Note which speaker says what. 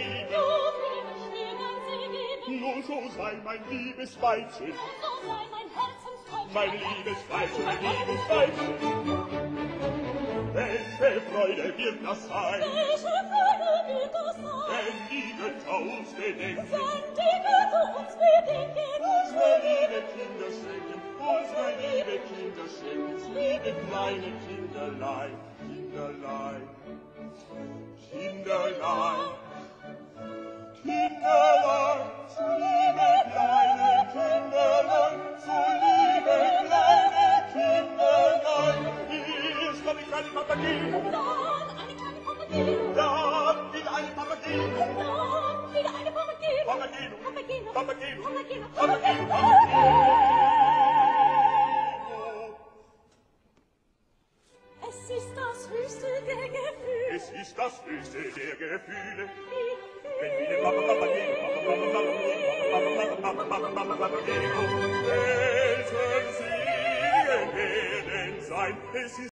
Speaker 1: geben. Nun so sei mein liebes Weibchen, mein liebes Weibchen, mein liebes Weibchen. Welche Freude wird das sein, wenn die Götter uns bedenken, unsere liebe Kinder schenken, unsere liebe Kinder schenken, liebe kleine Kinderlein, Kinderlein, Kinderlein, Kinderlein, so liebe kleine Kinderlein, so liebe kleine Kinderlein. Hier ist noch die kleine Papagei, dann wieder eine Papagei, Papageno, Papageno, Papageno, Papageno.
Speaker 2: Es ist das höchste der Gefühle.
Speaker 1: Es ist das höchste der Gefühle. Wenn wir Papageno, Papageno, Welten singen werden sein. Es ist